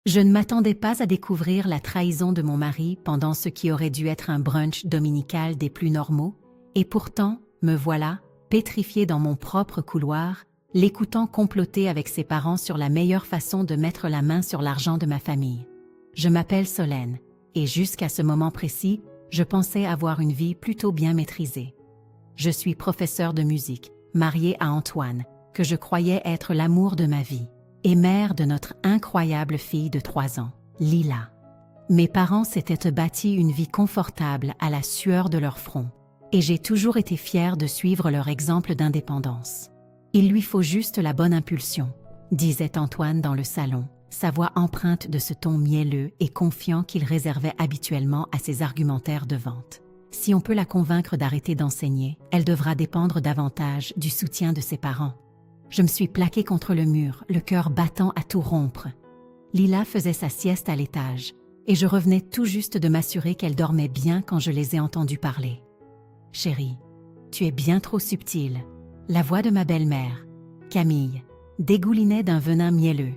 Je ne m'attendais pas à découvrir la trahison de mon mari pendant ce qui aurait dû être un brunch dominical des plus normaux, et pourtant, me voilà, pétrifiée dans mon propre couloir, l'écoutant comploter avec ses parents sur la meilleure façon de mettre la main sur l'argent de ma famille. Je m'appelle Solène, et jusqu'à ce moment précis, je pensais avoir une vie plutôt bien maîtrisée. Je suis professeure de musique, mariée à Antoine, que je croyais être l'amour de ma vie, et mère de notre incroyable fille de 3 ans, Lila. Mes parents s'étaient bâtis une vie confortable à la sueur de leur front, et j'ai toujours été fière de suivre leur exemple d'indépendance. Il lui faut juste la bonne impulsion, disait Antoine dans le salon, sa voix empreinte de ce ton mielleux et confiant qu'il réservait habituellement à ses argumentaires de vente. Si on peut la convaincre d'arrêter d'enseigner, elle devra dépendre davantage du soutien de ses parents. Je me suis plaquée contre le mur, le cœur battant à tout rompre. Lila faisait sa sieste à l'étage, et je revenais tout juste de m'assurer qu'elle dormait bien quand je les ai entendus parler. « Chérie, tu es bien trop subtile. » La voix de ma belle-mère, Camille, dégoulinait d'un venin mielleux.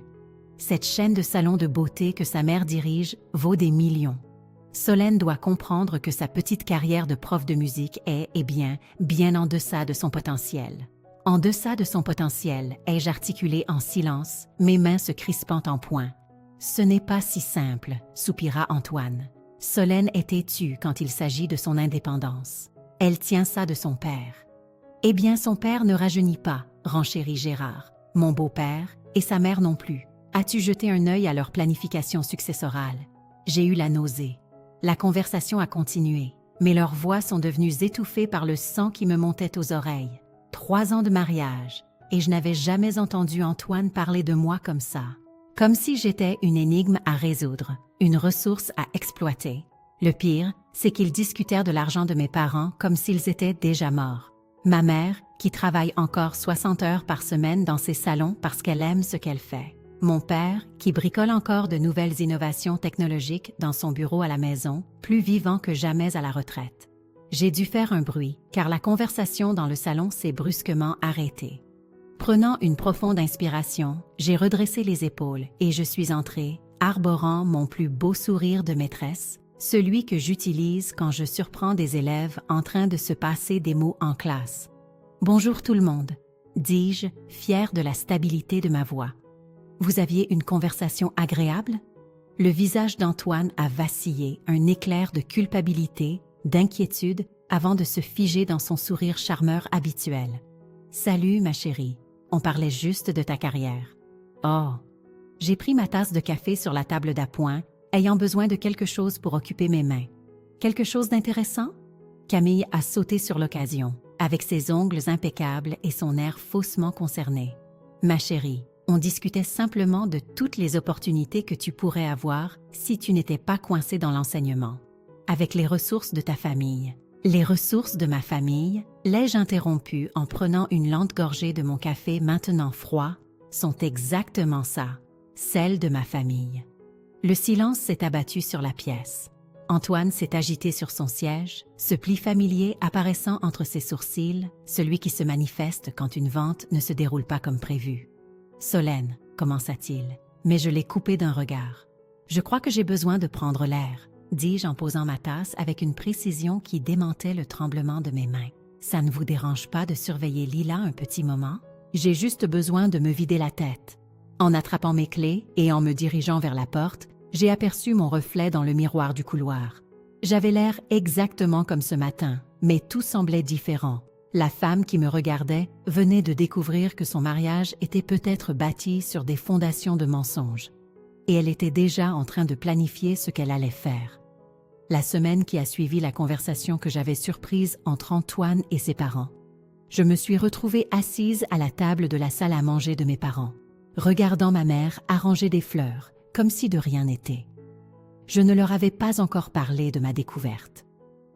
Cette chaîne de salons de beauté que sa mère dirige vaut des millions. Solène doit comprendre que sa petite carrière de prof de musique est, bien en deçà de son potentiel. En deçà de son potentiel, ai-je articulé en silence, mes mains se crispant en poing. Ce n'est pas si simple, soupira Antoine. Solène est têtue quand il s'agit de son indépendance. Elle tient ça de son père. Eh bien, son père ne rajeunit pas, renchérit Gérard. Mon beau-père, et sa mère non plus. As-tu jeté un œil à leur planification successorale? J'ai eu la nausée. La conversation a continué, mais leurs voix sont devenues étouffées par le sang qui me montait aux oreilles. 3 ans de mariage, et je n'avais jamais entendu Antoine parler de moi comme ça. Comme si j'étais une énigme à résoudre, une ressource à exploiter. Le pire, c'est qu'ils discutèrent de l'argent de mes parents comme s'ils étaient déjà morts. Ma mère, qui travaille encore 60 heures par semaine dans ses salons parce qu'elle aime ce qu'elle fait. Mon père, qui bricole encore de nouvelles innovations technologiques dans son bureau à la maison, plus vivant que jamais à la retraite. J'ai dû faire un bruit, car la conversation dans le salon s'est brusquement arrêtée. Prenant une profonde inspiration, j'ai redressé les épaules et je suis entrée, arborant mon plus beau sourire de maîtresse, celui que j'utilise quand je surprends des élèves en train de se passer des mots en classe. « Bonjour tout le monde », dis-je, fière de la stabilité de ma voix. « Vous aviez une conversation agréable ?» Le visage d'Antoine a vacillé, un éclair de culpabilité, d'inquiétude, avant de se figer dans son sourire charmeur habituel. « Salut, ma chérie, on parlait juste de ta carrière. »« Oh !» J'ai pris ma tasse de café sur la table d'appoint, ayant besoin de quelque chose pour occuper mes mains. « Quelque chose d'intéressant ?» Camille a sauté sur l'occasion, avec ses ongles impeccables et son air faussement concerné. « Ma chérie, on discutait simplement de toutes les opportunités que tu pourrais avoir si tu n'étais pas coincée dans l'enseignement. Avec les ressources de ta famille. » Les ressources de ma famille, l'ai-je interrompu en prenant une lente gorgée de mon café maintenant froid, sont exactement ça, celles de ma famille. Le silence s'est abattu sur la pièce. Antoine s'est agité sur son siège, ce pli familier apparaissant entre ses sourcils, celui qui se manifeste quand une vente ne se déroule pas comme prévu. « Solène », commença-t-il, mais je l'ai coupé d'un regard. « Je crois que j'ai besoin de prendre l'air », dis-je en posant ma tasse avec une précision qui démentait le tremblement de mes mains. « Ça ne vous dérange pas de surveiller Lila un petit moment? J'ai juste besoin de me vider la tête. » En attrapant mes clés et en me dirigeant vers la porte, j'ai aperçu mon reflet dans le miroir du couloir. J'avais l'air exactement comme ce matin, mais tout semblait différent. La femme qui me regardait venait de découvrir que son mariage était peut-être bâti sur des fondations de mensonges. Et elle était déjà en train de planifier ce qu'elle allait faire. La semaine qui a suivi la conversation que j'avais surprise entre Antoine et ses parents, je me suis retrouvée assise à la table de la salle à manger de mes parents, regardant ma mère arranger des fleurs, comme si de rien n'était. Je ne leur avais pas encore parlé de ma découverte.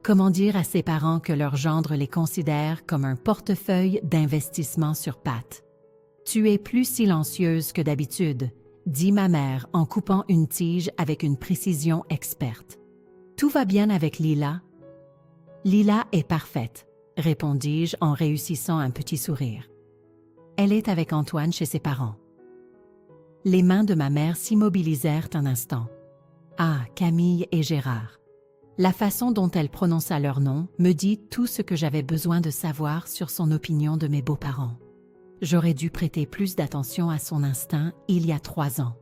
Comment dire à ses parents que leur gendre les considère comme un portefeuille d'investissement sur pattes? « Tu es plus silencieuse que d'habitude », dit ma mère en coupant une tige avec une précision experte. « Tout va bien avec Lila ?»« Lila est parfaite », répondis-je en réussissant un petit sourire. « Elle est avec Antoine chez ses parents. » Les mains de ma mère s'immobilisèrent un instant. Ah, Camille et Gérard. La façon dont elle prononça leur nom me dit tout ce que j'avais besoin de savoir sur son opinion de mes beaux-parents. J'aurais dû prêter plus d'attention à son instinct il y a 3 ans.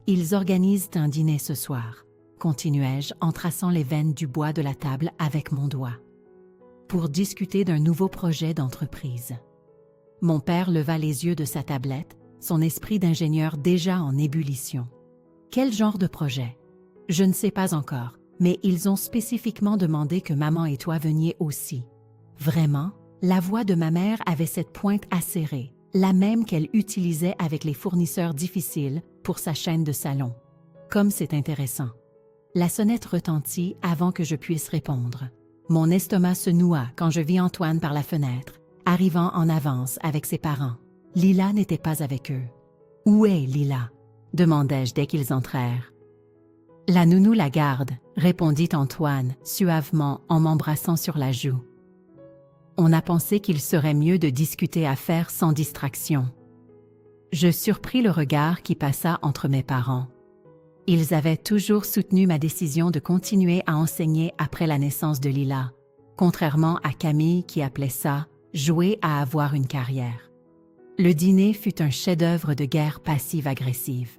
Ils organisent un dîner ce soir, continuai-je en traçant les veines du bois de la table avec mon doigt, pour discuter d'un nouveau projet d'entreprise. Mon père leva les yeux de sa tablette, son esprit d'ingénieur déjà en ébullition. Quel genre de projet? Je ne sais pas encore, mais ils ont spécifiquement demandé que maman et toi veniez aussi. Vraiment? La voix de ma mère avait cette pointe acérée, la même qu'elle utilisait avec les fournisseurs difficiles pour sa chaîne de salon. Comme c'est intéressant. La sonnette retentit avant que je puisse répondre. Mon estomac se noua quand je vis Antoine par la fenêtre, arrivant en avance avec ses parents. Lila n'était pas avec eux. « Où est Lila ?» demandai-je dès qu'ils entrèrent. « La nounou la garde », répondit Antoine suavement en m'embrassant sur la joue. On a pensé qu'il serait mieux de discuter affaires sans distraction. Je surpris le regard qui passa entre mes parents. Ils avaient toujours soutenu ma décision de continuer à enseigner après la naissance de Lila, contrairement à Camille qui appelait ça « jouer à avoir une carrière ». Le dîner fut un chef-d'œuvre de guerre passive-agressive.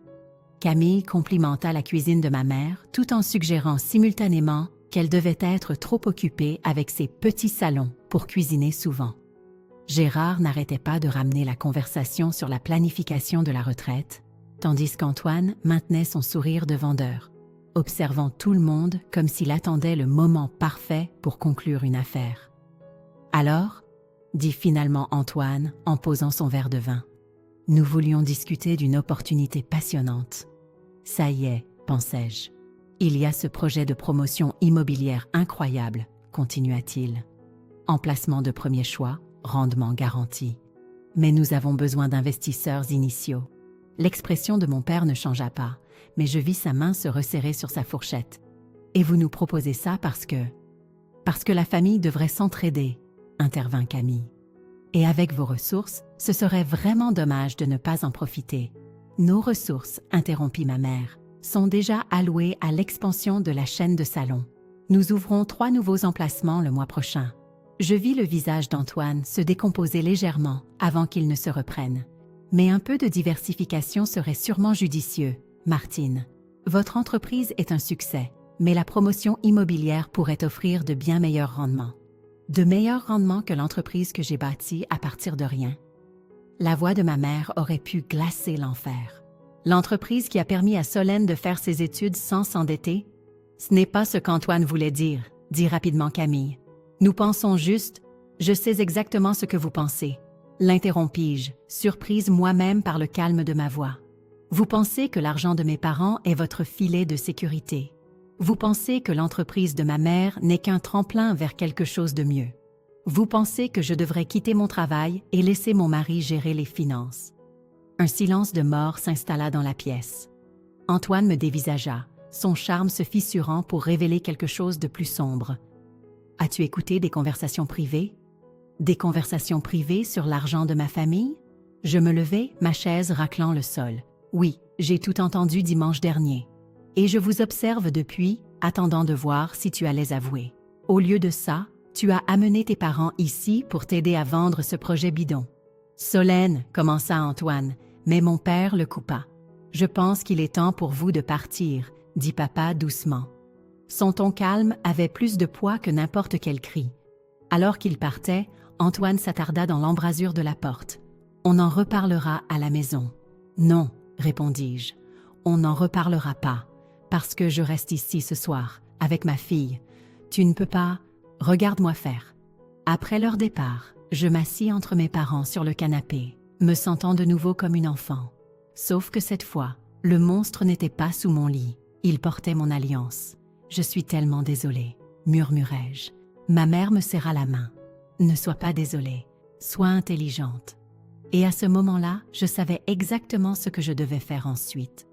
Camille complimenta la cuisine de ma mère tout en suggérant simultanément qu'elle devait être trop occupée avec ses petits salons pour cuisiner souvent. Gérard n'arrêtait pas de ramener la conversation sur la planification de la retraite, tandis qu'Antoine maintenait son sourire de vendeur, observant tout le monde comme s'il attendait le moment parfait pour conclure une affaire. « Alors ?» dit finalement Antoine en posant son verre de vin. Nous voulions discuter d'une opportunité passionnante. Ça y est, pensai-je. Il y a ce projet de promotion immobilière incroyable, continua-t-il. Emplacement de premier choix, rendement garanti. Mais nous avons besoin d'investisseurs initiaux. L'expression de mon père ne changea pas, mais je vis sa main se resserrer sur sa fourchette. Et vous nous proposez ça parce que la famille devrait s'entraider, intervint Camille. Et avec vos ressources, ce serait vraiment dommage de ne pas en profiter. Nos ressources, interrompit ma mère, sont déjà allouées à l'expansion de la chaîne de salons. Nous ouvrons 3 nouveaux emplacements le mois prochain. Je vis le visage d'Antoine se décomposer légèrement avant qu'il ne se reprenne. Mais un peu de diversification serait sûrement judicieux, Martine. Votre entreprise est un succès, mais la promotion immobilière pourrait offrir de bien meilleurs rendements. De meilleurs rendements que l'entreprise que j'ai bâtie à partir de rien. La voix de ma mère aurait pu glacer l'enfer. L'entreprise qui a permis à Solène de faire ses études sans s'endetter? Ce n'est pas ce qu'Antoine voulait dire, dit rapidement Camille. Nous pensons juste, je sais exactement ce que vous pensez. L'interrompis-je, surprise moi-même par le calme de ma voix. Vous pensez que l'argent de mes parents est votre filet de sécurité. Vous pensez que l'entreprise de ma mère n'est qu'un tremplin vers quelque chose de mieux. Vous pensez que je devrais quitter mon travail et laisser mon mari gérer les finances. Un silence de mort s'installa dans la pièce. Antoine me dévisagea, son charme se fissurant pour révéler quelque chose de plus sombre. « As-tu écouté des conversations privées? Des conversations privées sur l'argent de ma famille ?» Je me levai, ma chaise raclant le sol. « Oui, j'ai tout entendu dimanche dernier. Et je vous observe depuis, attendant de voir si tu allais avouer. Au lieu de ça, tu as amené tes parents ici pour t'aider à vendre ce projet bidon. » Solène, commença Antoine, mais mon père le coupa. « Je pense qu'il est temps pour vous de partir, » dit papa doucement. Son ton calme avait plus de poids que n'importe quel cri. Alors qu'il partait, Antoine s'attarda dans l'embrasure de la porte. « On en reparlera à la maison. »« Non, » répondis-je, « on n'en reparlera pas. Parce que je reste ici ce soir, avec ma fille. Tu ne peux pas... Regarde-moi faire. » Après leur départ, je m'assis entre mes parents sur le canapé, me sentant de nouveau comme une enfant. Sauf que cette fois, le monstre n'était pas sous mon lit. Il portait mon alliance. « Je suis tellement désolée, » murmurai-je. Ma mère me serra la main. « Ne sois pas désolée, sois intelligente. » Et à ce moment-là, je savais exactement ce que je devais faire ensuite.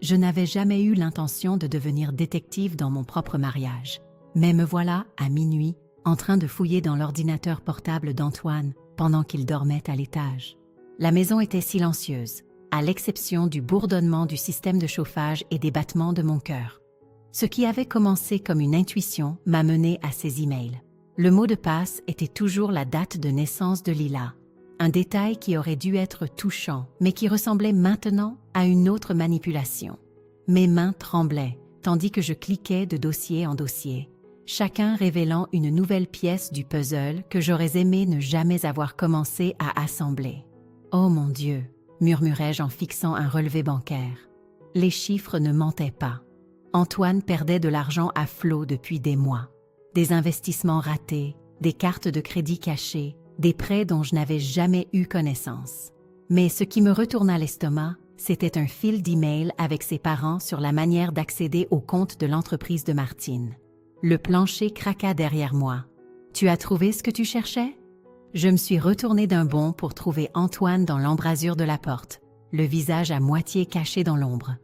Je n'avais jamais eu l'intention de devenir détective dans mon propre mariage. Mais me voilà, à minuit, en train de fouiller dans l'ordinateur portable d'Antoine pendant qu'il dormait à l'étage. La maison était silencieuse, à l'exception du bourdonnement du système de chauffage et des battements de mon cœur. Ce qui avait commencé comme une intuition m'a mené à ces emails. Le mot de passe était toujours la date de naissance de Lila, un détail qui aurait dû être touchant, mais qui ressemblait maintenant à une autre manipulation. Mes mains tremblaient, tandis que je cliquais de dossier en dossier, chacun révélant une nouvelle pièce du puzzle que j'aurais aimé ne jamais avoir commencé à assembler. « Oh mon Dieu !» murmurai-je en fixant un relevé bancaire. Les chiffres ne mentaient pas. Antoine perdait de l'argent à flot depuis des mois. Des investissements ratés, des cartes de crédit cachées, des prêts dont je n'avais jamais eu connaissance. Mais ce qui me retourna l'estomac, c'était un fil d'email avec ses parents sur la manière d'accéder au compte de l'entreprise de Martine. Le plancher craqua derrière moi. « Tu as trouvé ce que tu cherchais ?» Je me suis retournée d'un bond pour trouver Antoine dans l'embrasure de la porte, le visage à moitié caché dans l'ombre.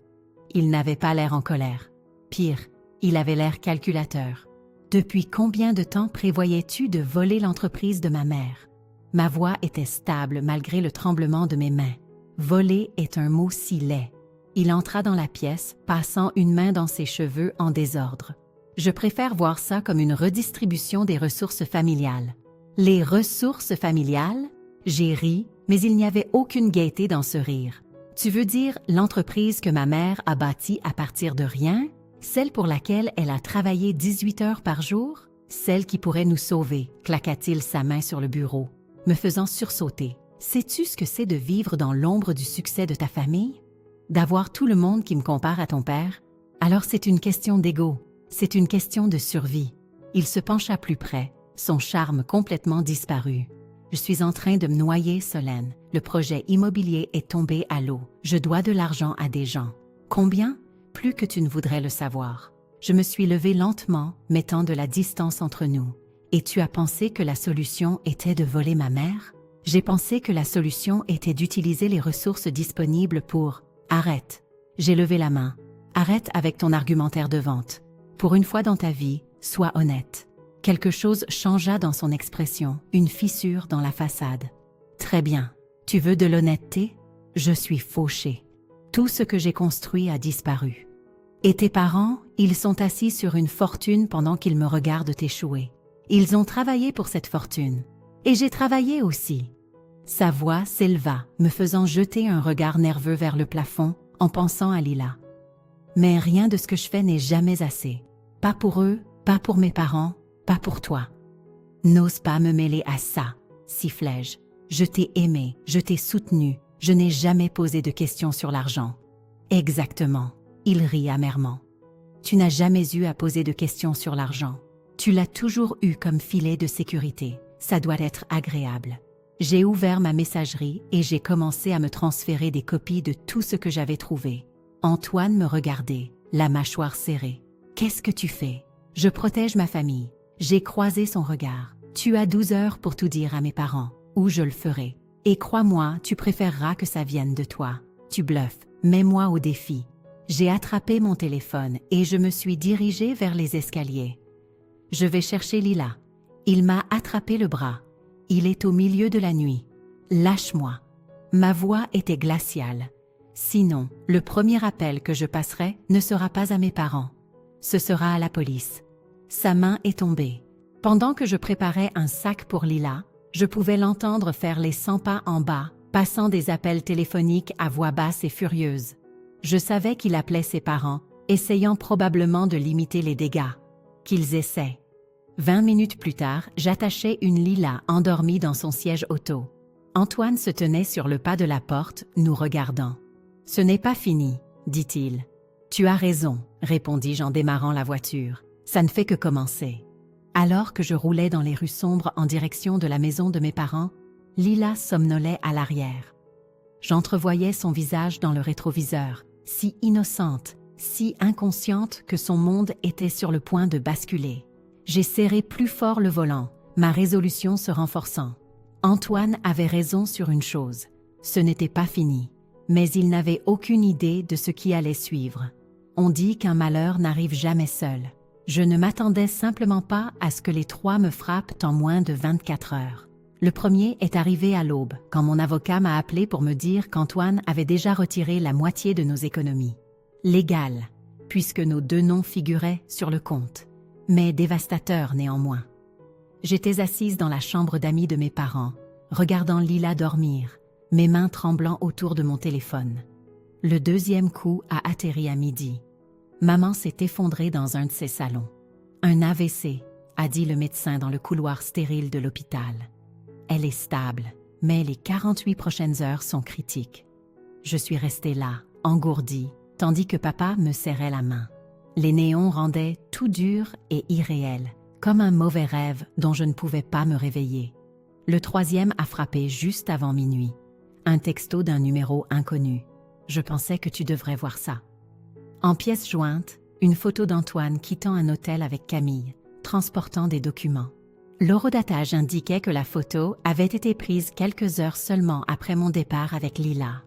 Il n'avait pas l'air en colère. Pire, il avait l'air calculateur. « Depuis combien de temps prévoyais-tu de voler l'entreprise de ma mère ?» Ma voix était stable malgré le tremblement de mes mains. « Voler est un mot si laid. » Il entra dans la pièce, passant une main dans ses cheveux en désordre. Je préfère voir ça comme une redistribution des ressources familiales. Les ressources familiales? J'ai ri, mais il n'y avait aucune gaieté dans ce rire. Tu veux dire l'entreprise que ma mère a bâtie à partir de rien? Celle pour laquelle elle a travaillé 18 heures par jour? Celle qui pourrait nous sauver, claqua-t-il sa main sur le bureau, me faisant sursauter. Sais-tu ce que c'est de vivre dans l'ombre du succès de ta famille? D'avoir tout le monde qui me compare à ton père? Alors c'est une question d'ego, c'est une question de survie. Il se pencha plus près, son charme complètement disparu. Je suis en train de me noyer, Solène. Le projet immobilier est tombé à l'eau. Je dois de l'argent à des gens. Combien? Plus que tu ne voudrais le savoir. Je me suis levée lentement, mettant de la distance entre nous. Et tu as pensé que la solution était de voler ma mère? J'ai pensé que la solution était d'utiliser les ressources disponibles pour... Arrête. J'ai levé la main. Arrête avec ton argumentaire de vente. Pour une fois dans ta vie, sois honnête. Quelque chose changea dans son expression, une fissure dans la façade. Très bien. Tu veux de l'honnêteté? Je suis fauché. Tout ce que j'ai construit a disparu. Et tes parents, ils sont assis sur une fortune pendant qu'ils me regardent échouer. Ils ont travaillé pour cette fortune. Et j'ai travaillé aussi. Sa voix s'éleva, me faisant jeter un regard nerveux vers le plafond, en pensant à Lila. Mais rien de ce que je fais n'est jamais assez. Pas pour eux, pas pour mes parents, pas pour toi. N'ose pas me mêler à ça, sifflai-je. Je t'ai aimé, je t'ai soutenu, je n'ai jamais posé de questions sur l'argent. Exactement, il rit amèrement. Tu n'as jamais eu à poser de questions sur l'argent. Tu l'as toujours eu comme filet de sécurité. Ça doit être agréable. J'ai ouvert ma messagerie et j'ai commencé à me transférer des copies de tout ce que j'avais trouvé. Antoine me regardait, la mâchoire serrée. « Qu'est-ce que tu fais? Je protège ma famille. » J'ai croisé son regard. « Tu as 12 heures pour tout dire à mes parents, ou je le ferai. Et crois-moi, tu préféreras que ça vienne de toi. Tu bluffes, mets-moi au défi. » J'ai attrapé mon téléphone et je me suis dirigée vers les escaliers. Je vais chercher Lila. Il m'a attrapé le bras. Il est au milieu de la nuit. Lâche-moi. Ma voix était glaciale. Sinon, le premier appel que je passerai ne sera pas à mes parents. Ce sera à la police. Sa main est tombée. Pendant que je préparais un sac pour Lila, je pouvais l'entendre faire les 100 pas en bas, passant des appels téléphoniques à voix basse et furieuse. Je savais qu'il appelait ses parents, essayant probablement de limiter les dégâts. Qu'ils essaient. 20 minutes plus tard, j'attachais une Lila endormie dans son siège auto. Antoine se tenait sur le pas de la porte, nous regardant. « Ce n'est pas fini, dit-il. »« Tu as raison, répondis-je en démarrant la voiture. Ça ne fait que commencer. » Alors que je roulais dans les rues sombres en direction de la maison de mes parents, Lila somnolait à l'arrière. J'entrevoyais son visage dans le rétroviseur, si innocente, si inconsciente que son monde était sur le point de basculer. J'ai serré plus fort le volant, ma résolution se renforçant. Antoine avait raison sur une chose. Ce n'était pas fini. Mais il n'avait aucune idée de ce qui allait suivre. On dit qu'un malheur n'arrive jamais seul. Je ne m'attendais simplement pas à ce que les trois me frappent en moins de 24 heures. Le premier est arrivé à l'aube, quand mon avocat m'a appelé pour me dire qu'Antoine avait déjà retiré la moitié de nos économies. Légal, puisque nos 2 noms figuraient sur le compte, mais dévastateur néanmoins. J'étais assise dans la chambre d'amis de mes parents, regardant Lila dormir, mes mains tremblant autour de mon téléphone. Le 2e coup a atterri à midi. Maman s'est effondrée dans un de ses salons. Un AVC, a dit le médecin dans le couloir stérile de l'hôpital. Elle est stable, mais les 48 prochaines heures sont critiques. Je suis restée là, engourdie, tandis que papa me serrait la main. Les néons rendaient tout dur et irréel, comme un mauvais rêve dont je ne pouvais pas me réveiller. Le 3e a frappé juste avant minuit. Un texto d'un numéro inconnu. Je pensais que tu devrais voir ça. En pièce jointe, une photo d'Antoine quittant un hôtel avec Camille, transportant des documents. L'horodatage indiquait que la photo avait été prise quelques heures seulement après mon départ avec Lila.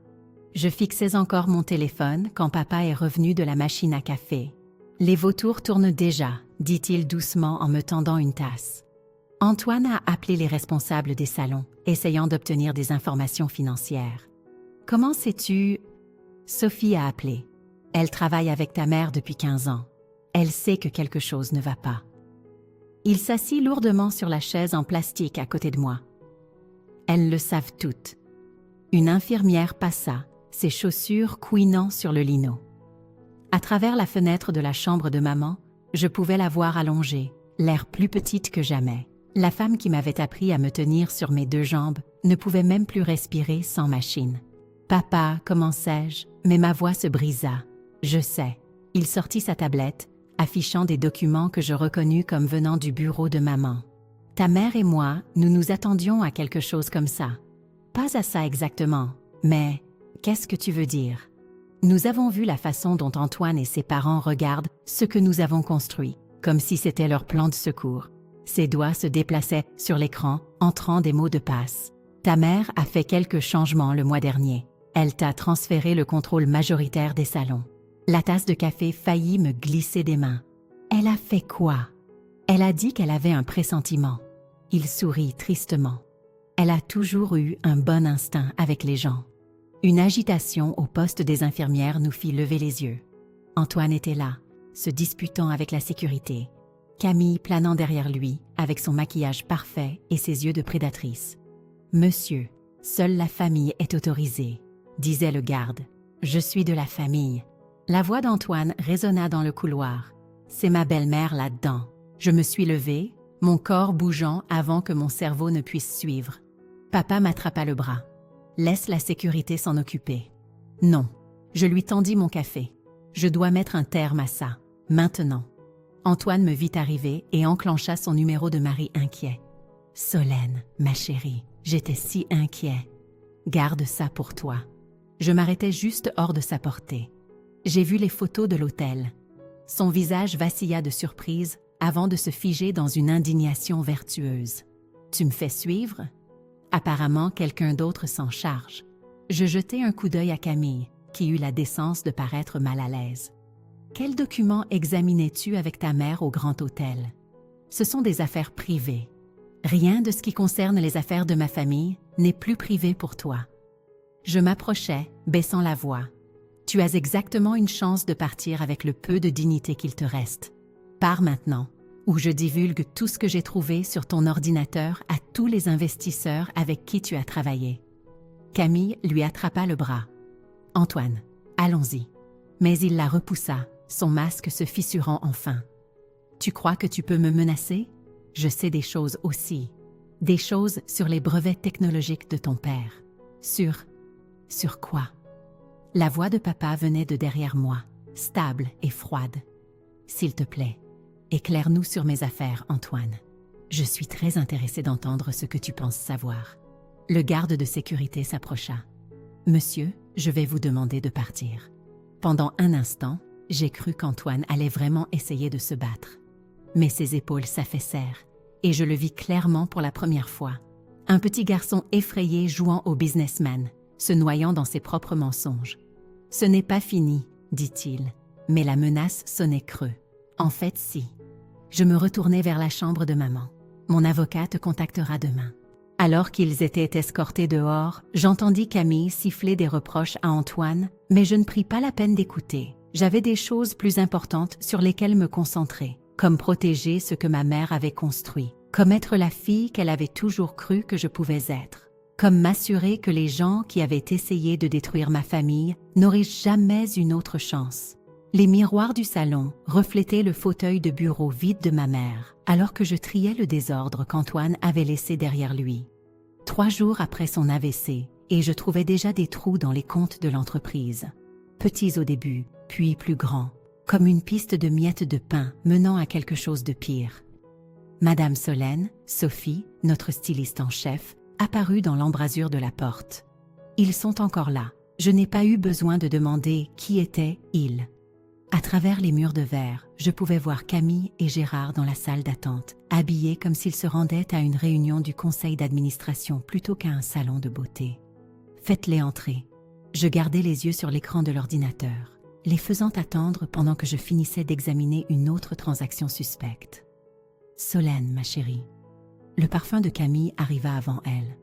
Je fixais encore mon téléphone quand papa est revenu de la machine à café. « Les vautours tournent déjà », dit-il doucement en me tendant une tasse. Antoine a appelé les responsables des salons, essayant d'obtenir des informations financières. « Comment sais-tu » Sophie a appelé. Elle travaille avec ta mère depuis 15 ans. Elle sait que quelque chose ne va pas. Il s'assit lourdement sur la chaise en plastique à côté de moi. Elles le savent toutes. Une infirmière passa, ses chaussures couinant sur le lino. À travers la fenêtre de la chambre de maman, je pouvais la voir allongée, l'air plus petite que jamais. La femme qui m'avait appris à me tenir sur mes 2 jambes ne pouvait même plus respirer sans machine. « Papa » commençai-je, mais ma voix se brisa. « Je sais. » Il sortit sa tablette, affichant des documents que je reconnus comme venant du bureau de maman. « Ta mère et moi, nous nous attendions à quelque chose comme ça. Pas à ça exactement, mais qu'est-ce que tu veux dire? Nous avons vu la façon dont Antoine et ses parents regardent ce que nous avons construit, comme si c'était leur plan de secours. Ses doigts se déplaçaient sur l'écran, entrant des mots de passe. Ta mère a fait quelques changements le mois dernier. Elle t'a transféré le contrôle majoritaire des salons. La tasse de café faillit me glisser des mains. Elle a fait quoi? Elle a dit qu'elle avait un pressentiment. Il sourit tristement. Elle a toujours eu un bon instinct avec les gens. Une agitation au poste des infirmières nous fit lever les yeux. Antoine était là, se disputant avec la sécurité. Camille planant derrière lui, avec son maquillage parfait et ses yeux de prédatrice. « Monsieur, seule la famille est autorisée », disait le garde. « Je suis de la famille. » La voix d'Antoine résonna dans le couloir. « C'est ma belle-mère là-dedans. » Je me suis levée, mon corps bougeant avant que mon cerveau ne puisse suivre. Papa m'attrapa le bras. « Laisse la sécurité s'en occuper. » Non. Je lui tendis mon café. Je dois mettre un terme à ça, maintenant. Antoine me vit arriver et enclencha son numéro de mari inquiet. « Solène, ma chérie, j'étais si inquiet. Garde ça pour toi. » Je m'arrêtais juste hors de sa portée. J'ai vu les photos de l'hôtel. Son visage vacilla de surprise avant de se figer dans une indignation vertueuse. « Tu me fais suivre? » Apparemment, quelqu'un d'autre s'en charge. Je jetai un coup d'œil à Camille, qui eut la décence de paraître mal à l'aise. « Quels documents examinais-tu avec ta mère au Grand Hôtel? » Ce sont des affaires privées. Rien de ce qui concerne les affaires de ma famille n'est plus privé pour toi. Je m'approchais, baissant la voix. « Tu as exactement une chance de partir avec le peu de dignité qu'il te reste. Pars maintenant, ou je divulgue tout ce que j'ai trouvé sur ton ordinateur à tous les investisseurs avec qui tu as travaillé. » Camille lui attrapa le bras. « Antoine, allons-y. » Mais il la repoussa, son masque se fissurant enfin. « Tu crois que tu peux me menacer? Je sais des choses aussi. Des choses sur les brevets technologiques de ton père. Sur quoi? » La voix de papa venait de derrière moi, stable et froide. « S'il te plaît, éclaire-nous sur mes affaires, Antoine. Je suis très intéressée d'entendre ce que tu penses savoir. » Le garde de sécurité s'approcha. « Monsieur, je vais vous demander de partir. » Pendant un instant, j'ai cru qu'Antoine allait vraiment essayer de se battre. Mais ses épaules s'affaissèrent, et je le vis clairement pour la première fois. Un petit garçon effrayé jouant au businessman, se noyant dans ses propres mensonges. « Ce n'est pas fini, dit-il, mais la menace sonnait creux. En fait, si. Je me retournai vers la chambre de maman. Mon avocat te contactera demain. Alors qu'ils étaient escortés dehors, j'entendis Camille siffler des reproches à Antoine, mais je ne pris pas la peine d'écouter. J'avais des choses plus importantes sur lesquelles me concentrer, comme protéger ce que ma mère avait construit, comme être la fille qu'elle avait toujours cru que je pouvais être, comme m'assurer que les gens qui avaient essayé de détruire ma famille n'auraient jamais une autre chance. Les miroirs du salon reflétaient le fauteuil de bureau vide de ma mère, alors que je triais le désordre qu'Antoine avait laissé derrière lui. 3 jours après son AVC, et je trouvais déjà des trous dans les comptes de l'entreprise. Petits au début, puis plus grands, comme une piste de miettes de pain menant à quelque chose de pire. Madame Solène, Sophie, notre styliste en chef, apparut dans l'embrasure de la porte. Ils sont encore là. Je n'ai pas eu besoin de demander qui étaient-ils. À travers les murs de verre, je pouvais voir Camille et Gérard dans la salle d'attente, habillés comme s'ils se rendaient à une réunion du conseil d'administration plutôt qu'à un salon de beauté. Faites-les entrer. Je gardais les yeux sur l'écran de l'ordinateur, les faisant attendre pendant que je finissais d'examiner une autre transaction suspecte. Solène, ma chérie. Le parfum de Camille arriva avant elle.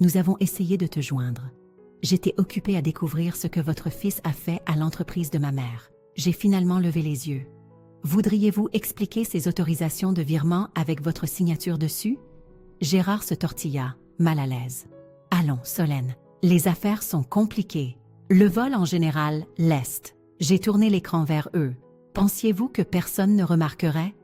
Nous avons essayé de te joindre. J'étais occupée à découvrir ce que votre fils a fait à l'entreprise de ma mère. J'ai finalement levé les yeux. Voudriez-vous expliquer ces autorisations de virement avec votre signature dessus? Gérard se tortilla, mal à l'aise. Allons, Solène, les affaires sont compliquées. Le vol en général l'est. J'ai tourné l'écran vers eux. Pensiez-vous que personne ne remarquerait?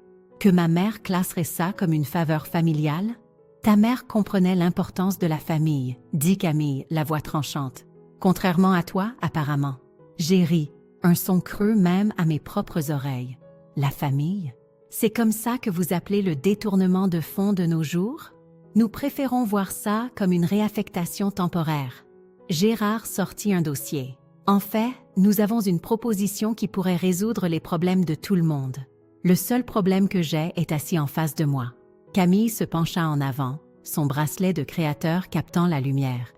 Que ma mère classerait ça comme une faveur familiale? Ta mère comprenait l'importance de la famille, dit Camille, la voix tranchante. Contrairement à toi, apparemment. J'ai ri. Un son creux même à mes propres oreilles. La famille? C'est comme ça que vous appelez le détournement de fonds de nos jours? Nous préférons voir ça comme une réaffectation temporaire. Gérard sortit un dossier. En fait, nous avons une proposition qui pourrait résoudre les problèmes de tout le monde. Le seul problème que j'ai est assis en face de moi. Camille se pencha en avant, son bracelet de créateur captant la lumière.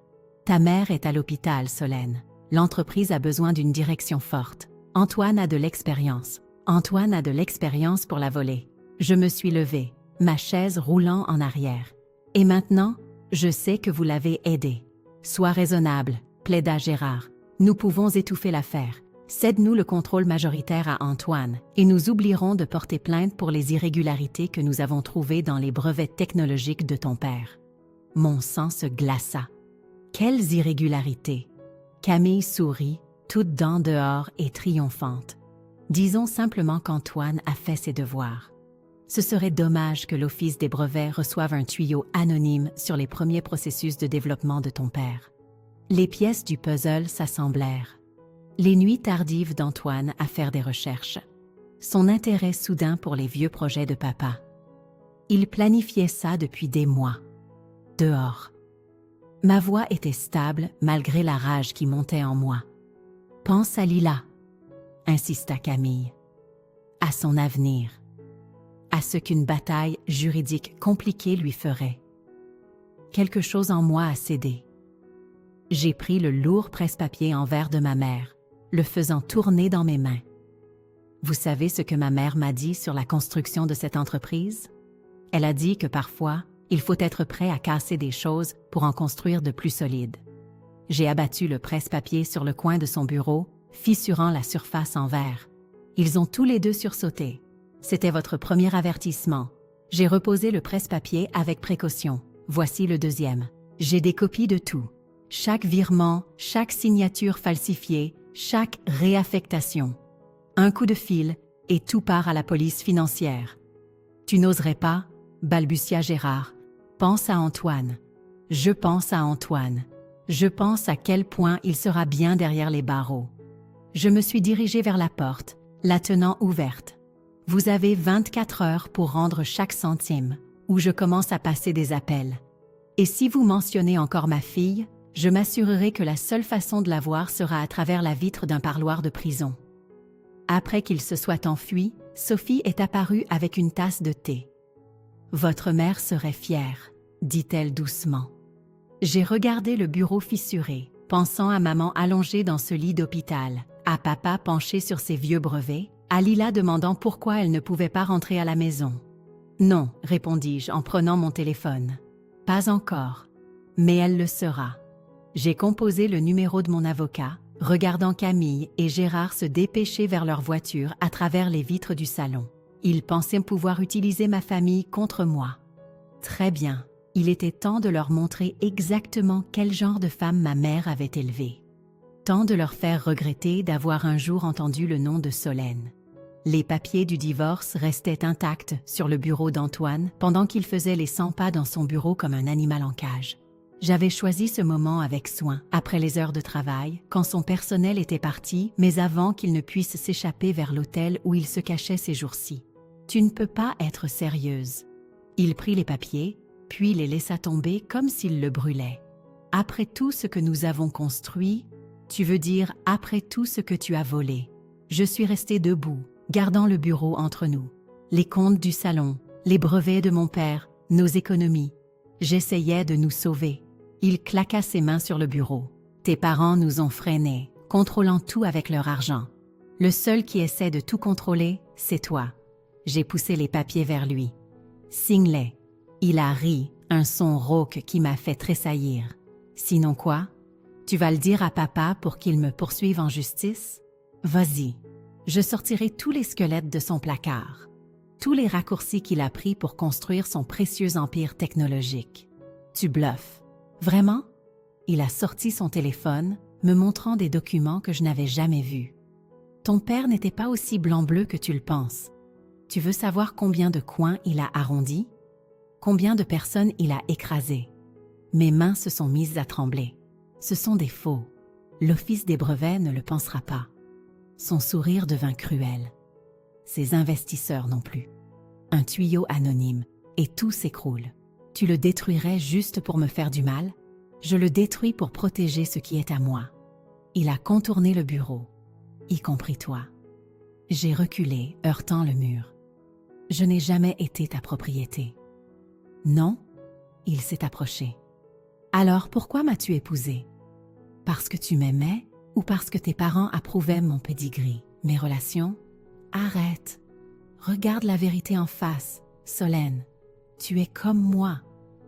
Ta mère est à l'hôpital, Solène. L'entreprise a besoin d'une direction forte. Antoine a de l'expérience. Antoine a de l'expérience pour la voler. Je me suis levée, ma chaise roulant en arrière. Et maintenant, je sais que vous l'avez aidé. Sois raisonnable, plaida Gérard. Nous pouvons étouffer l'affaire. Cède-nous le contrôle majoritaire à Antoine et nous oublierons de porter plainte pour les irrégularités que nous avons trouvées dans les brevets technologiques de ton père. Mon sang se glaça. Quelles irrégularités! Camille sourit, toute dents dehors et triomphante. Disons simplement qu'Antoine a fait ses devoirs. Ce serait dommage que l'Office des brevets reçoive un tuyau anonyme sur les premiers processus de développement de ton père. Les pièces du puzzle s'assemblèrent. Les nuits tardives d'Antoine à faire des recherches. Son intérêt soudain pour les vieux projets de papa. Il planifiait ça depuis des mois. Dehors. Ma voix était stable malgré la rage qui montait en moi. Pense à Lila, insista Camille. À son avenir. À ce qu'une bataille juridique compliquée lui ferait. Quelque chose en moi a cédé. J'ai pris le lourd presse-papier en verre de ma mère, le faisant tourner dans mes mains. Vous savez ce que ma mère m'a dit sur la construction de cette entreprise? Elle a dit que parfois, il faut être prêt à casser des choses pour en construire de plus solides. J'ai abattu le presse-papier sur le coin de son bureau, fissurant la surface en verre. Ils ont tous les deux sursauté. C'était votre premier avertissement. J'ai reposé le presse-papier avec précaution. Voici le deuxième. J'ai des copies de tout. Chaque virement, chaque signature falsifiée, chaque réaffectation. Un coup de fil, et tout part à la police financière. Tu n'oserais pas, balbutia Gérard. Pense à Antoine. Je pense à Antoine. Je pense à quel point il sera bien derrière les barreaux. Je me suis dirigée vers la porte, la tenant ouverte. Vous avez 24 heures pour rendre chaque centime, ou je commence à passer des appels. Et si vous mentionnez encore ma fille, je m'assurerai que la seule façon de la voir sera à travers la vitre d'un parloir de prison. Après qu'il se soit enfui, Sophie est apparue avec une tasse de thé. « Votre mère serait fière », dit-elle doucement. J'ai regardé le bureau fissuré, pensant à maman allongée dans ce lit d'hôpital, à papa penché sur ses vieux brevets, à Lila demandant pourquoi elle ne pouvait pas rentrer à la maison. « Non », répondis-je en prenant mon téléphone. Pas encore. Mais elle le sera. J'ai composé le numéro de mon avocat, regardant Camille et Gérard se dépêcher vers leur voiture à travers les vitres du salon. Ils pensaient pouvoir utiliser ma famille contre moi. Très bien. Il était temps de leur montrer exactement quel genre de femme ma mère avait élevée. Temps de leur faire regretter d'avoir un jour entendu le nom de Solène. Les papiers du divorce restaient intacts sur le bureau d'Antoine pendant qu'il faisait les 100 pas dans son bureau comme un animal en cage. J'avais choisi ce moment avec soin, après les heures de travail, quand son personnel était parti, mais avant qu'il ne puisse s'échapper vers l'hôtel où il se cachait ces jours-ci. « Tu ne peux pas être sérieuse. » Il prit les papiers, puis les laissa tomber comme s'il le brûlait. « Après tout ce que nous avons construit, tu veux dire après tout ce que tu as volé. » Je suis restée debout, gardant le bureau entre nous. Les comptes du salon, les brevets de mon père, nos économies. J'essayais de nous sauver. Il claqua ses mains sur le bureau. « Tes parents nous ont freinés, contrôlant tout avec leur argent. Le seul qui essaie de tout contrôler, c'est toi. » J'ai poussé les papiers vers lui. « Signe-les. » Il a ri, un son rauque qui m'a fait tressaillir. « Sinon quoi? Tu vas le dire à papa pour qu'il me poursuive en justice? Vas-y. » Je sortirai tous les squelettes de son placard. Tous les raccourcis qu'il a pris pour construire son précieux empire technologique. Tu bluffes. Vraiment? Il a sorti son téléphone, me montrant des documents que je n'avais jamais vus. Ton père n'était pas aussi blanc-bleu que tu le penses. Tu veux savoir combien de coins il a arrondis? Combien de personnes il a écrasées? Mes mains se sont mises à trembler. Ce sont des faux. L'Office des brevets ne le pensera pas. Son sourire devint cruel. Ses investisseurs non plus. Un tuyau anonyme, et tout s'écroule. Tu le détruirais juste pour me faire du mal? Je le détruis pour protéger ce qui est à moi. Il a contourné le bureau, y compris toi. J'ai reculé, heurtant le mur. Je n'ai jamais été ta propriété. Non? Il s'est approché. Alors pourquoi m'as-tu épousée? Parce que tu m'aimais ou parce que tes parents approuvaient mon pédigree, mes relations? Arrête. Regarde la vérité en face, Solène. Tu es comme moi.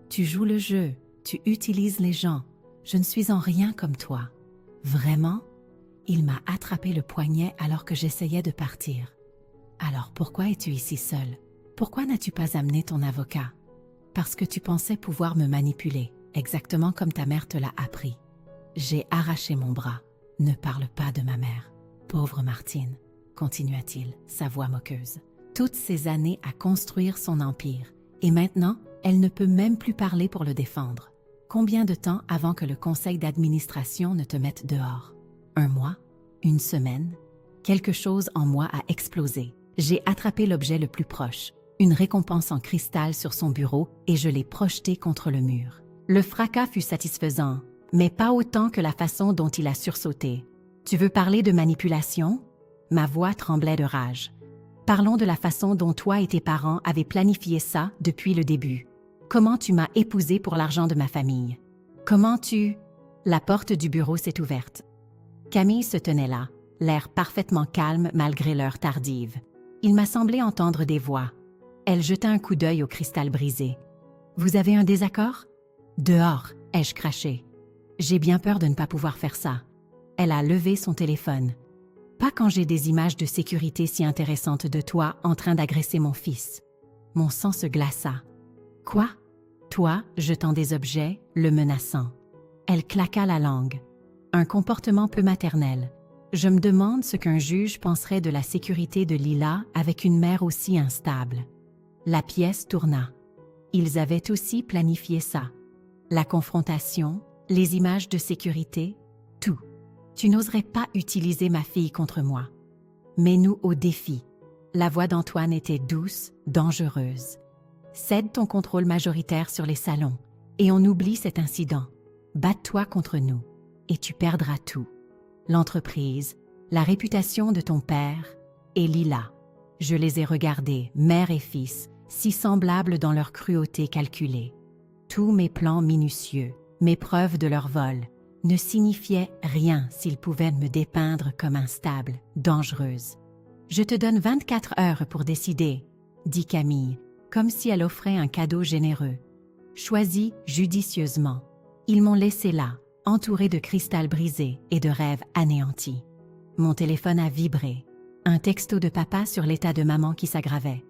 Tu joues le jeu, tu utilises les gens. Je ne suis en rien comme toi. Vraiment? Il m'a attrapé le poignet alors que j'essayais de partir. Alors pourquoi es-tu ici seule? Pourquoi n'as-tu pas amené ton avocat? Parce que tu pensais pouvoir me manipuler, exactement comme ta mère te l'a appris. J'ai arraché mon bras. Ne parle pas de ma mère. Pauvre Martine, continua-t-il, sa voix moqueuse. Toutes ces années à construire son empire, et maintenant, elle ne peut même plus parler pour le défendre. Combien de temps avant que le conseil d'administration ne te mette dehors? 1 mois? 1 semaine? Quelque chose en moi a explosé. J'ai attrapé l'objet le plus proche, une récompense en cristal sur son bureau, et je l'ai projeté contre le mur. Le fracas fut satisfaisant, mais pas autant que la façon dont il a sursauté. Tu veux parler de manipulation? Ma voix tremblait de rage. Parlons de la façon dont toi et tes parents avaient planifié ça depuis le début. Comment tu m'as épousée pour l'argent de ma famille? Comment tu... La porte du bureau s'est ouverte. Camille se tenait là, l'air parfaitement calme malgré l'heure tardive. Il m'a semblé entendre des voix. Elle jeta un coup d'œil au cristal brisé. « Vous avez un désaccord? »« Dehors, » ai-je craché. J'ai bien peur de ne pas pouvoir faire ça. Elle a levé son téléphone. Pas quand j'ai des images de sécurité si intéressantes de toi en train d'agresser mon fils. Mon sang se glaça. Quoi? Toi, jetant des objets, le menaçant. Elle claqua la langue. Un comportement peu maternel. Je me demande ce qu'un juge penserait de la sécurité de Lila avec une mère aussi instable. La pièce tourna. Ils avaient aussi planifié ça. La confrontation, les images de sécurité, tout. Tu n'oserais pas utiliser ma fille contre moi. Mets-nous au défi. La voix d'Antoine était douce, dangereuse. Cède ton contrôle majoritaire sur les salons, et on oublie cet incident. Batte-toi contre nous, et tu perdras tout. L'entreprise, la réputation de ton père, et Lila. Je les ai regardés, mère et fils, si semblables dans leur cruauté calculée. Tous mes plans minutieux, mes preuves de leur vol, ne signifiaient rien s'ils pouvaient me dépeindre comme instable, dangereuse. « Je te donne 24 heures pour décider, » dit Camille, comme si elle offrait un cadeau généreux. « choisis judicieusement. Ils m'ont laissé là, entouré de cristal brisé et de rêves anéantis. Mon téléphone a vibré. Un texto de papa sur l'état de maman qui s'aggravait.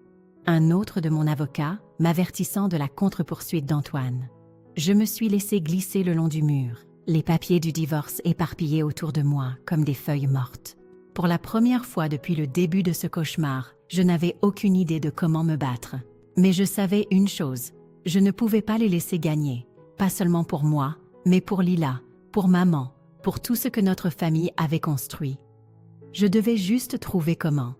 Un autre de mon avocat m'avertissant de la contre-poursuite d'Antoine. Je me suis laissé glisser le long du mur, les papiers du divorce éparpillés autour de moi comme des feuilles mortes. Pour la première fois depuis le début de ce cauchemar, je n'avais aucune idée de comment me battre. Mais je savais une chose, je ne pouvais pas les laisser gagner, pas seulement pour moi, mais pour Lila, pour maman, pour tout ce que notre famille avait construit. Je devais juste trouver comment.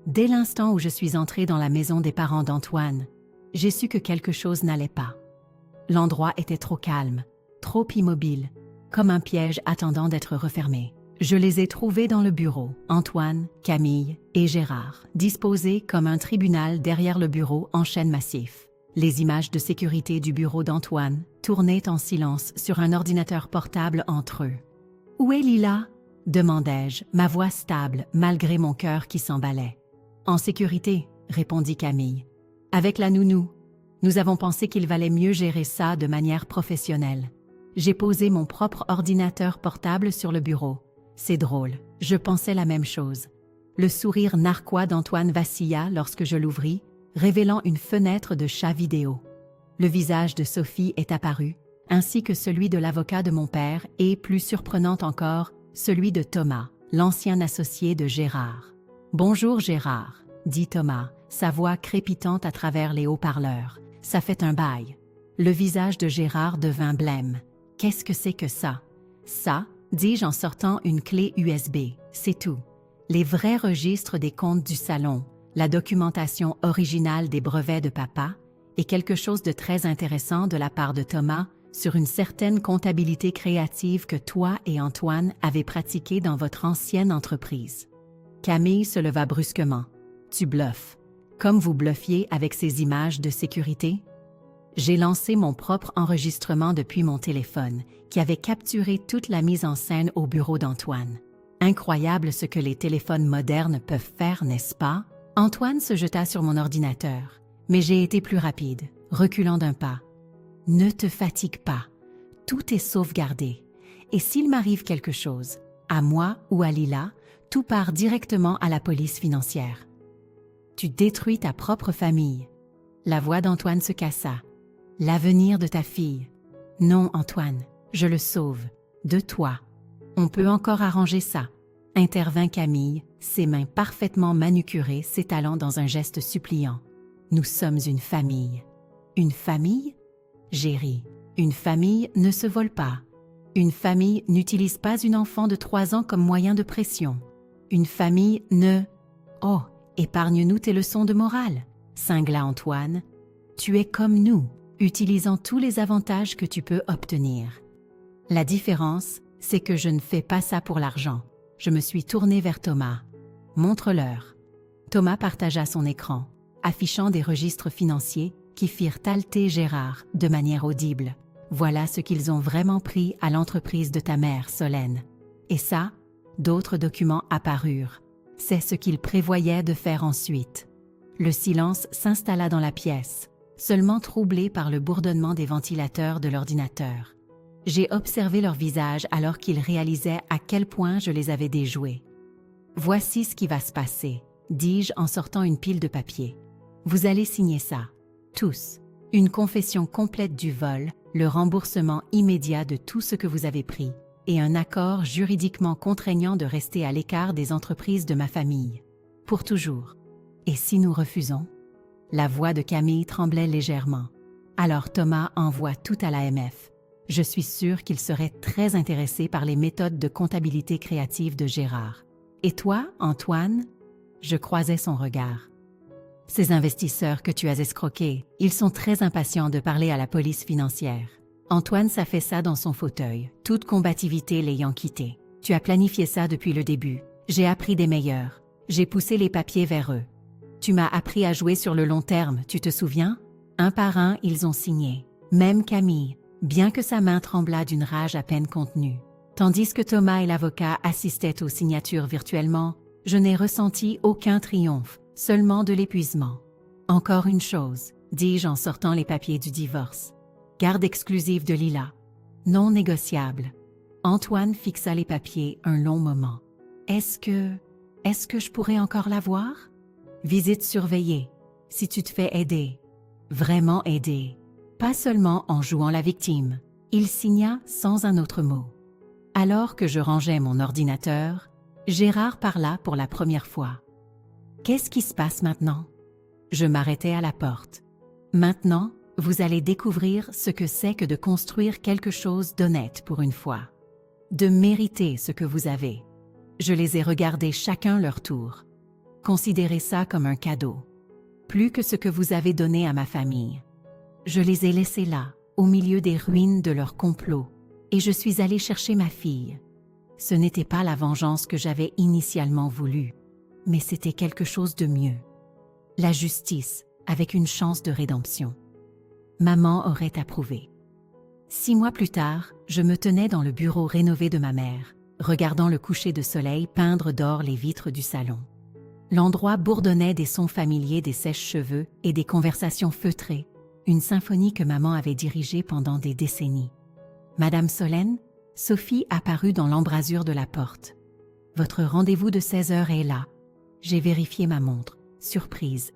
Dès l'instant où je suis entrée dans la maison des parents d'Antoine, j'ai su que quelque chose n'allait pas. L'endroit était trop calme, trop immobile, comme un piège attendant d'être refermé. Je les ai trouvés dans le bureau, Antoine, Camille et Gérard, disposés comme un tribunal derrière le bureau en chaîne massif. Les images de sécurité du bureau d'Antoine tournaient en silence sur un ordinateur portable entre eux. « Où est Lila ?» demandai-je, ma voix stable malgré mon cœur qui s'emballait. « En sécurité », répondit Camille. « Avec la nounou. Nous avons pensé qu'il valait mieux gérer ça de manière professionnelle. » J'ai posé mon propre ordinateur portable sur le bureau. C'est drôle, je pensais la même chose. Le sourire narquois d'Antoine vacilla lorsque je l'ouvris, révélant une fenêtre de chat vidéo. Le visage de Sophie est apparu, ainsi que celui de l'avocat de mon père et, plus surprenant encore, celui de Thomas, l'ancien associé de Gérard. « Bonjour Gérard », dit Thomas, sa voix crépitante à travers les haut-parleurs. « Ça fait un bail. » Le visage de Gérard devint blême. « Qu'est-ce que c'est que ça ?»« Ça ?» dis-je en sortant une clé USB. C'est tout. Les vrais registres des comptes du salon, la documentation originale des brevets de papa et quelque chose de très intéressant de la part de Thomas sur une certaine comptabilité créative que toi et Antoine avez pratiquée dans votre ancienne entreprise. Camille se leva brusquement. Tu bluffes. Comme vous bluffiez avec ces images de sécurité? J'ai lancé mon propre enregistrement depuis mon téléphone, qui avait capturé toute la mise en scène au bureau d'Antoine. Incroyable ce que les téléphones modernes peuvent faire, n'est-ce pas? Antoine se jeta sur mon ordinateur, mais j'ai été plus rapide, reculant d'un pas. Ne te fatigue pas, tout est sauvegardé. Et s'il m'arrive quelque chose, à moi ou à Lila, tout part directement à la police financière. Tu détruis ta propre famille. La voix d'Antoine se cassa. L'avenir de ta fille. Non, Antoine, je le sauve. De toi. On peut encore arranger ça. Intervint Camille, ses mains parfaitement manucurées s'étalant dans un geste suppliant. Nous sommes une famille. Une famille? J'ai ri. Une famille ne se vole pas. Une famille n'utilise pas une enfant de 3 ans comme moyen de pression. Une famille ne... Oh, épargne-nous tes leçons de morale, cingla Antoine. Tu es comme nous, utilisant tous les avantages que tu peux obtenir. La différence, c'est que je ne fais pas ça pour l'argent. Je me suis tournée vers Thomas. Montre-leur. Thomas partagea son écran, affichant des registres financiers qui firent halter Gérard de manière audible. Voilà ce qu'ils ont vraiment pris à l'entreprise de ta mère, Solène. Et ça, d'autres documents apparurent. C'est ce qu'ils prévoyaient de faire ensuite. Le silence s'installa dans la pièce, seulement troublé par le bourdonnement des ventilateurs de l'ordinateur. J'ai observé leur visage alors qu'ils réalisaient à quel point je les avais déjoués. « Voici ce qui va se passer », dis-je en sortant une pile de papier. « Vous allez signer ça. Tous. Une confession complète du vol, le remboursement immédiat de tout ce que vous avez pris, et un accord juridiquement contraignant de rester à l'écart des entreprises de ma famille. Pour toujours. Et si nous refusons ?» La voix de Camille tremblait légèrement. Alors Thomas envoie tout à l'AMF. Je suis sûre qu'il serait très intéressé par les méthodes de comptabilité créative de Gérard. Et toi, Antoine? Je croisais son regard. Ces investisseurs que tu as escroqués, ils sont très impatients de parler à la police financière. Antoine s'affaissa dans son fauteuil, toute combativité l'ayant quitté. Tu as planifié ça depuis le début. J'ai appris des meilleurs. J'ai poussé les papiers vers eux. Tu m'as appris à jouer sur le long terme, tu te souviens? Un par un, ils ont signé. Même Camille, bien que sa main tremblât d'une rage à peine contenue. Tandis que Thomas et l'avocat assistaient aux signatures virtuellement, je n'ai ressenti aucun triomphe, seulement de l'épuisement. Encore une chose, dis-je en sortant les papiers du divorce. Garde exclusive de Lila. Non négociable. Antoine fixa les papiers un long moment. Est-ce que je pourrais encore la voir? Visite surveillée. Si tu te fais aider. Vraiment aider. Pas seulement en jouant la victime. Il signa sans un autre mot. Alors que je rangeais mon ordinateur, Gérard parla pour la première fois. Qu'est-ce qui se passe maintenant? Je m'arrêtai à la porte. Maintenant, vous allez découvrir ce que c'est que de construire quelque chose d'honnête pour une fois. De mériter ce que vous avez. Je les ai regardés chacun leur tour. Considérez ça comme un cadeau. Plus que ce que vous avez donné à ma famille. Je les ai laissés là, au milieu des ruines de leur complot, et je suis allée chercher ma fille. Ce n'était pas la vengeance que j'avais initialement voulu, mais c'était quelque chose de mieux. La justice, avec une chance de rédemption. Maman aurait approuvé. 6 mois plus tard, je me tenais dans le bureau rénové de ma mère, regardant le coucher de soleil peindre d'or les vitres du salon. L'endroit bourdonnait des sons familiers des sèches-cheveux et des conversations feutrées, une symphonie que maman avait dirigée pendant des décennies. Madame Solène, Sophie apparut dans l'embrasure de la porte. Votre rendez-vous de 16 heures est là. J'ai vérifié ma montre. Surprise.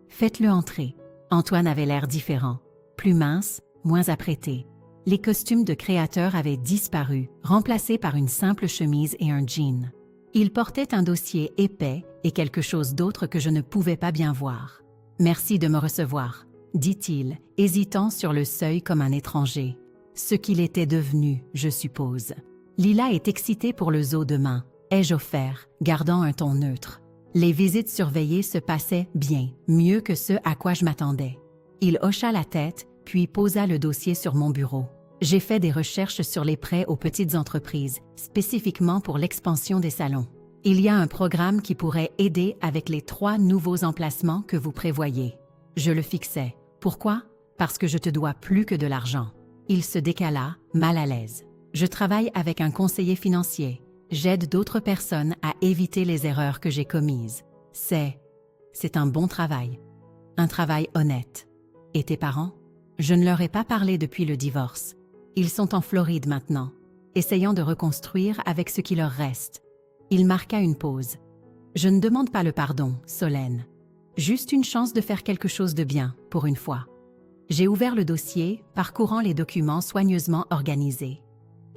Faites-le entrer. Antoine avait l'air différent. Plus mince, moins apprêté. Les costumes de créateur avaient disparu, remplacés par une simple chemise et un jean. Il portait un dossier épais et quelque chose d'autre que je ne pouvais pas bien voir. « Merci de me recevoir », dit-il, hésitant sur le seuil comme un étranger. Ce qu'il était devenu, je suppose. Lila est excitée pour le zoo demain, ai-je offert, gardant un ton neutre. Les visites surveillées se passaient bien, mieux que ce à quoi je m'attendais. Il hocha la tête, puis posa le dossier sur mon bureau. J'ai fait des recherches sur les prêts aux petites entreprises, spécifiquement pour l'expansion des salons. Il y a un programme qui pourrait aider avec les 3 nouveaux emplacements que vous prévoyez. Je le fixais. Pourquoi? Parce que je te dois plus que de l'argent. Il se décala, mal à l'aise. Je travaille avec un conseiller financier. J'aide d'autres personnes à éviter les erreurs que j'ai commises. C'est un bon travail. Un travail honnête. Et tes parents? Je ne leur ai pas parlé depuis le divorce. Ils sont en Floride maintenant, essayant de reconstruire avec ce qui leur reste. Il marqua une pause. Je ne demande pas le pardon, Solène. Juste une chance de faire quelque chose de bien, pour une fois. J'ai ouvert le dossier, parcourant les documents soigneusement organisés.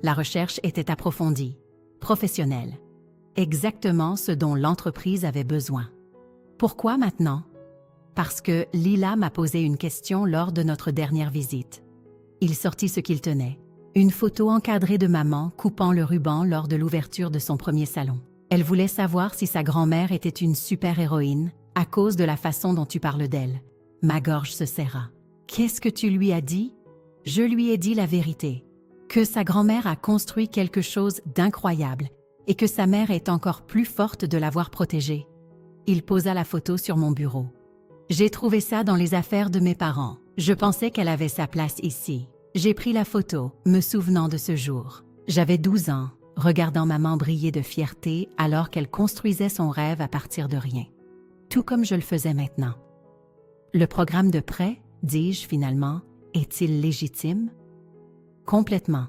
La recherche était approfondie, professionnelle. Exactement ce dont l'entreprise avait besoin. Pourquoi maintenant? Parce que Lila m'a posé une question lors de notre dernière visite. Il sortit ce qu'il tenait. Une photo encadrée de maman coupant le ruban lors de l'ouverture de son premier salon. Elle voulait savoir si sa grand-mère était une super-héroïne à cause de la façon dont tu parles d'elle. Ma gorge se serra. Qu'est-ce que tu lui as dit? Je lui ai dit la vérité. Que sa grand-mère a construit quelque chose d'incroyable et que sa mère est encore plus forte de l'avoir protégée. Il posa la photo sur mon bureau. J'ai trouvé ça dans les affaires de mes parents. Je pensais qu'elle avait sa place ici. J'ai pris la photo, me souvenant de ce jour. J'avais 12 ans, regardant maman briller de fierté alors qu'elle construisait son rêve à partir de rien. Tout comme je le faisais maintenant. Le programme de prêt, dis-je finalement, est-il légitime? Complètement.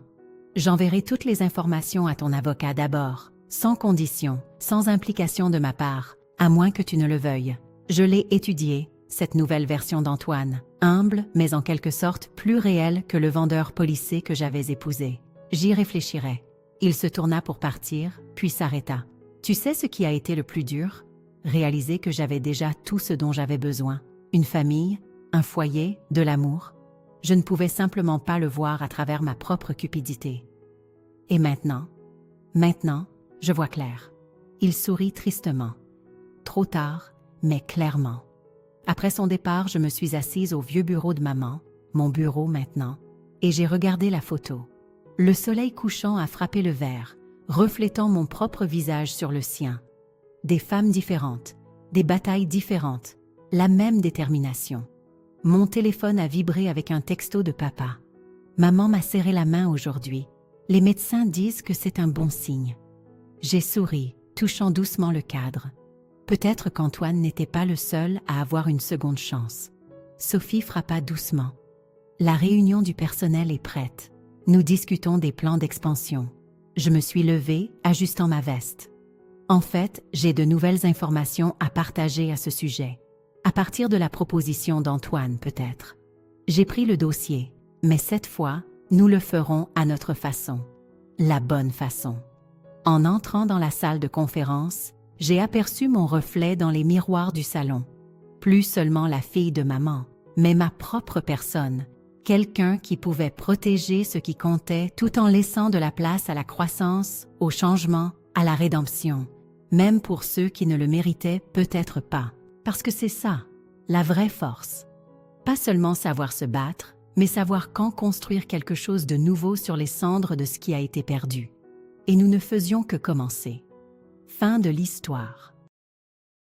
J'enverrai toutes les informations à ton avocat d'abord, sans condition, sans implication de ma part, à moins que tu ne le veuilles. Je l'ai étudié, cette nouvelle version d'Antoine, humble mais en quelque sorte plus réelle que le vendeur policé que j'avais épousé. J'y réfléchirai. Il se tourna pour partir, puis s'arrêta. Tu sais ce qui a été le plus dur? Réaliser que j'avais déjà tout ce dont j'avais besoin. Une famille, un foyer, de l'amour. Je ne pouvais simplement pas le voir à travers ma propre cupidité. Et maintenant, je vois clair. Il sourit tristement. Trop tard, mais clairement. Après son départ, je me suis assise au vieux bureau de maman, mon bureau maintenant, et j'ai regardé la photo. Le soleil couchant a frappé le verre, reflétant mon propre visage sur le sien. Des femmes différentes, des batailles différentes, la même détermination. Mon téléphone a vibré avec un texto de papa. Maman m'a serré la main aujourd'hui. Les médecins disent que c'est un bon signe. J'ai souri, touchant doucement le cadre. Peut-être qu'Antoine n'était pas le seul à avoir une seconde chance. Sophie frappa doucement. La réunion du personnel est prête. Nous discutons des plans d'expansion. Je me suis levée, ajustant ma veste. En fait, j'ai de nouvelles informations à partager à ce sujet. À partir de la proposition d'Antoine, peut-être. J'ai pris le dossier, mais cette fois, nous le ferons à notre façon. La bonne façon. En entrant dans la salle de conférence, j'ai aperçu mon reflet dans les miroirs du salon. Plus seulement la fille de maman, mais ma propre personne. Quelqu'un qui pouvait protéger ce qui comptait tout en laissant de la place à la croissance, au changement, à la rédemption. Même pour ceux qui ne le méritaient peut-être pas. Parce que c'est ça, la vraie force. Pas seulement savoir se battre, mais savoir quand construire quelque chose de nouveau sur les cendres de ce qui a été perdu. Et nous ne faisions que commencer. Fin de l'histoire.